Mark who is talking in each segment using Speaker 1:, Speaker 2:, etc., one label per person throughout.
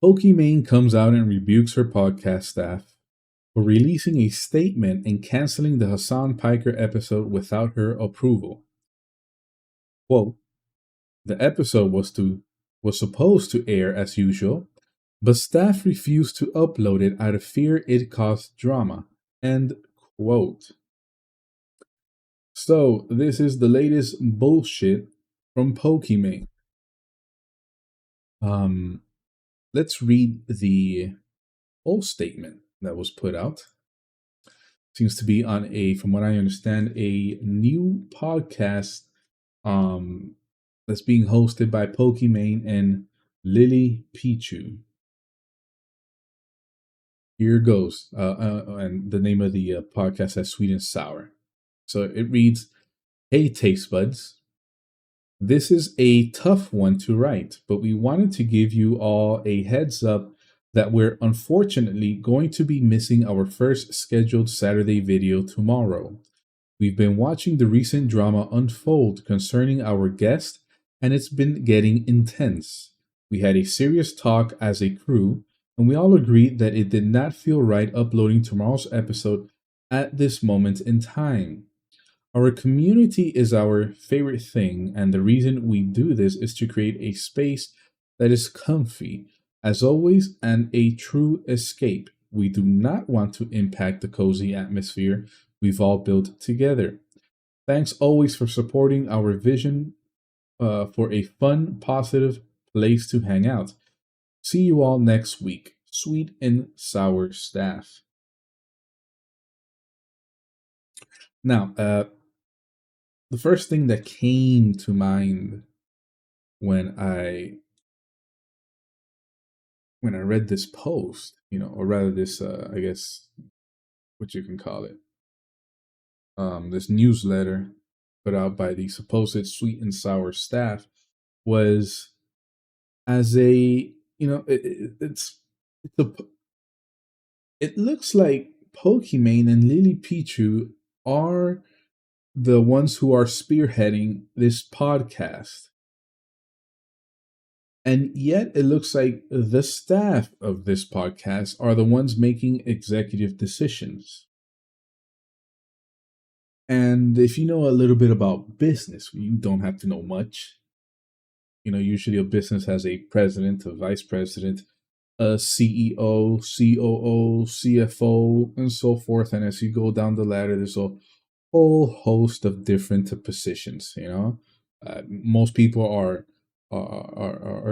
Speaker 1: Pokimane comes out and rebukes her podcast staff for releasing a statement and canceling the Hassan Piker episode without her approval. Quote, the episode was supposed to air as usual, but staff refused to upload it out of fear it caused drama. End quote. So this is the latest bullshit from Pokimane. Let's read the whole statement that was put out. Seems to be on from what I understand, a new podcast that's being hosted by Pokimane and Lily Pichu. Here goes, and the name of the podcast is Sweet and Sour. So it reads, "Hey, taste buds. This is a tough one to write, but we wanted to give you all a heads up that we're unfortunately going to be missing our first scheduled Saturday video tomorrow. We've been watching the recent drama unfold concerning our guest, and it's been getting intense. We had a serious talk as a crew, and we all agreed that it did not feel right uploading tomorrow's episode at this moment in time. Our community is our favorite thing, and the reason we do this is to create a space that is comfy, as always, and a true escape. We do not want to impact the cozy atmosphere we've all built together. Thanks always for supporting our vision for a fun, positive place to hang out. See you all next week. Sweet and Sour staff." Now, the first thing that came to mind when I read this post, or rather this, I guess, what you can call it, this newsletter put out by the supposed Sweet and Sour staff, was as a, it's a, it looks like Pokimane and Lily Pichu are the ones who are spearheading this podcast. And yet it looks like the staff of this podcast are the ones making executive decisions. And if you know a little bit about business, you don't have to know much. Usually a business has a president, a vice president, a CEO, COO, CFO, and so forth. And as you go down the ladder, there's a whole host of different positions. Most people are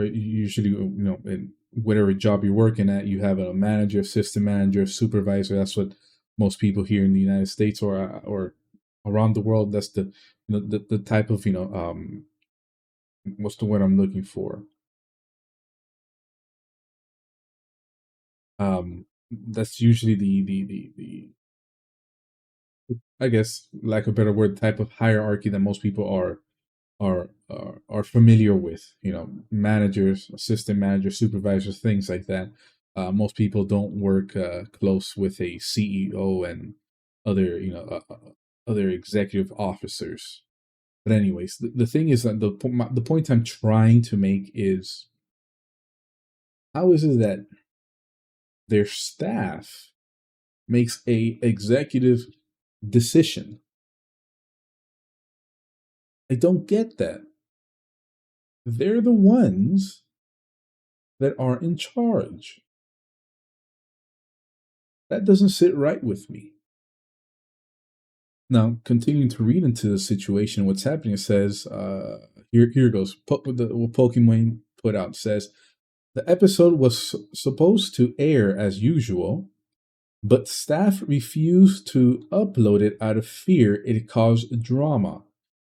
Speaker 1: usually, in whatever job you're working at, you have a manager, assistant manager, supervisor. That's what most people here in the United States or around the world. That's the type of what's the word I'm looking for? That's usually the I guess, lack of a better word, type of hierarchy that most people are familiar with. Managers, assistant managers, supervisors, things like that. Most people don't work close with a CEO and other other executive officers. But anyways, the thing is that the point I'm trying to make is, how is it that their staff makes a executive decision? I don't get that. They're the ones that are in charge. That doesn't sit right with me. Now, continuing to read into the situation, what's happening, it says, here goes. What Pokimane put out says, the episode was supposed to air as usual, but staff refused to upload it out of fear it caused drama,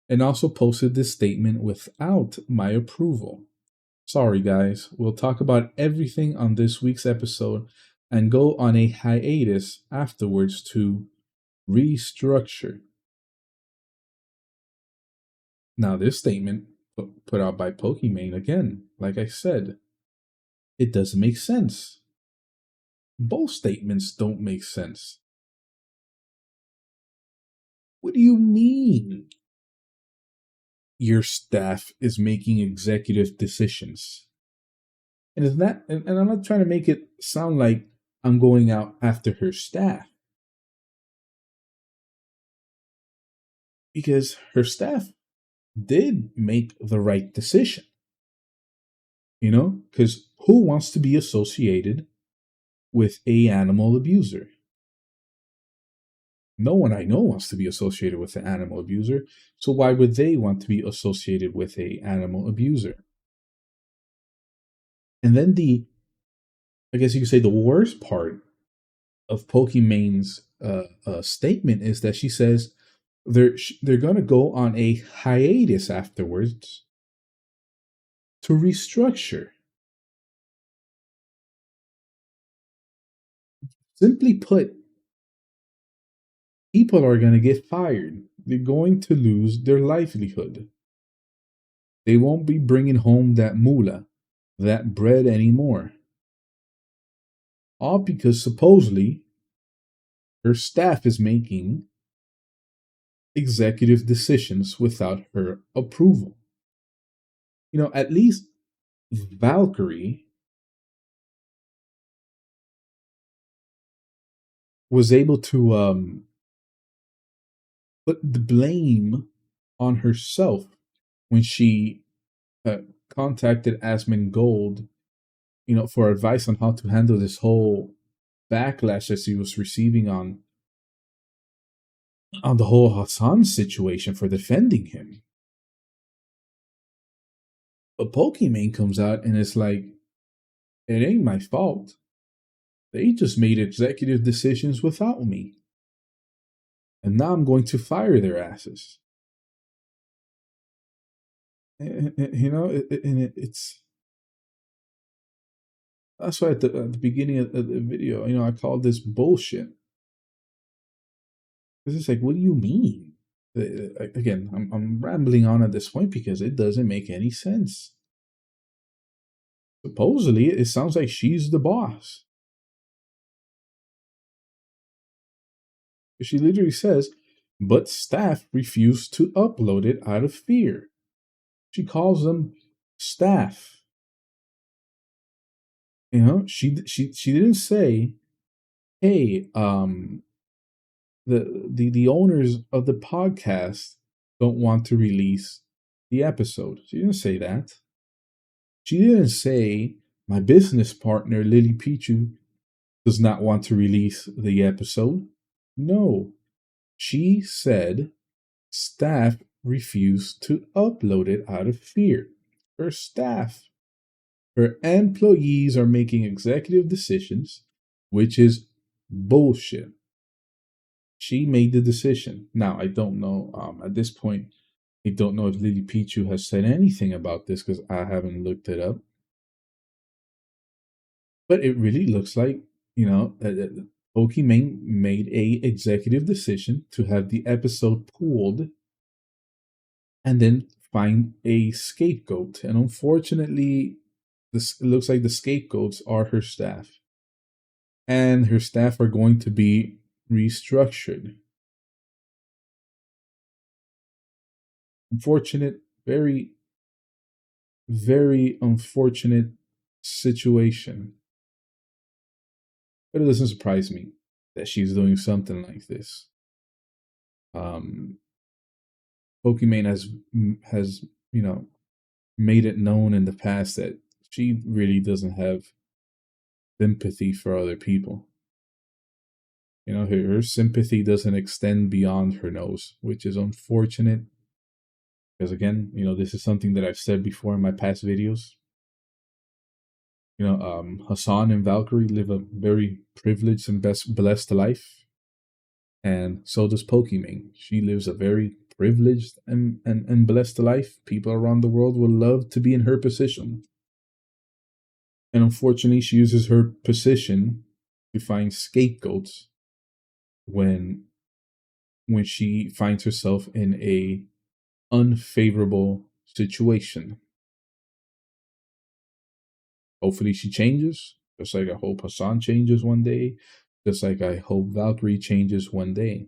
Speaker 1: and also posted this statement without my approval. Sorry, guys. We'll talk about everything on this week's episode and go on a hiatus afterwards to restructure. Now, this statement put out by Pokimane, again, like I said, it doesn't make sense. Both statements don't make sense. What do you mean your staff is making executive decisions? And it's not, and I'm not trying to make it sound like I'm going out after her staff, because her staff did make the right decision, because who wants to be associated with a animal abuser? No one I know wants to be associated with an animal abuser. So why would they want to be associated with a animal abuser? And then I guess you could say the worst part of Pokimane's statement is that she says they're gonna go on a hiatus afterwards to restructure. Simply put, people are gonna get fired. They're going to lose their livelihood. They won't be bringing home that moolah, that bread anymore. All because supposedly her staff is making executive decisions without her approval. At least Valkyrie was able to put the blame on herself when she uh, contacted Asmongold, for advice on how to handle this whole backlash that she was receiving on the whole Hassan situation for defending him. But Pokimane comes out and it's like, it ain't my fault. They just made executive decisions without me. And now I'm going to fire their asses. It's that's why at the beginning of the video, I called this bullshit. Because it's like, what do you mean? Again, I'm rambling on at this point because it doesn't make any sense. Supposedly, it sounds like she's the boss. She literally says, but staff refused to upload it out of fear. She calls them staff. She didn't say, hey, the owners of the podcast don't want to release the episode. She didn't say that. She didn't say my business partner Lily Pichu does not want to release the episode. No. She said staff refused to upload it out of fear. Her staff, her employees are making executive decisions, which is bullshit. She made the decision. Now, I don't know, at this point, I don't know if Lily Pichu has said anything about this because I haven't looked it up. But it really looks like, Pokimane made a executive decision to have the episode pulled and then find a scapegoat. And unfortunately, it looks like the scapegoats are her staff. And her staff are going to be restructured. Unfortunate, very, very unfortunate situation. But it doesn't surprise me that she's doing something like this. Pokimane has made it known in the past that she really doesn't have sympathy for other people. Her sympathy doesn't extend beyond her nose, which is unfortunate. Because again, this is something that I've said before in my past videos. Hassan and Valkyrie live a very privileged and blessed life. And so does Pokimane. She lives a very privileged and blessed life. People around the world would love to be in her position. And unfortunately, she uses her position to find scapegoats when she finds herself in a unfavorable situation. Hopefully she changes, just like I hope Hassan changes one day, just like I hope Valkyrie changes one day.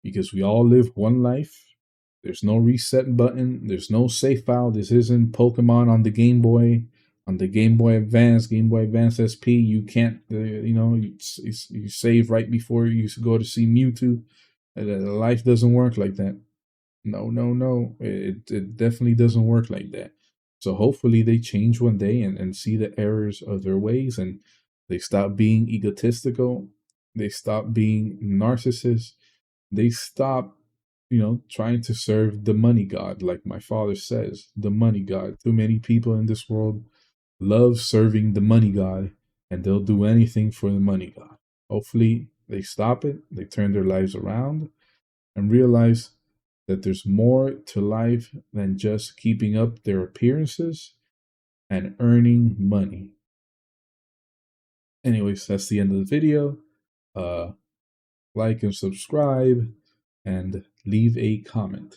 Speaker 1: Because we all live one life. There's no reset button. There's no save file. This isn't Pokemon on the Game Boy, On the Game Boy Advance, Game Boy Advance SP, you can't, you save right before you go to see Mewtwo. Life doesn't work like that. No, no, no. It definitely doesn't work like that. So hopefully they change one day and see the errors of their ways, and they stop being egotistical. They stop being narcissists. They stop, trying to serve the money god, like my father says, the money god. Too many people in this world love serving the money god, and they'll do anything for the money god. Hopefully they stop it. They turn their lives around and realize that there's more to life than just keeping up their appearances and earning money. Anyways, that's the end of the video. Like and subscribe and leave a comment.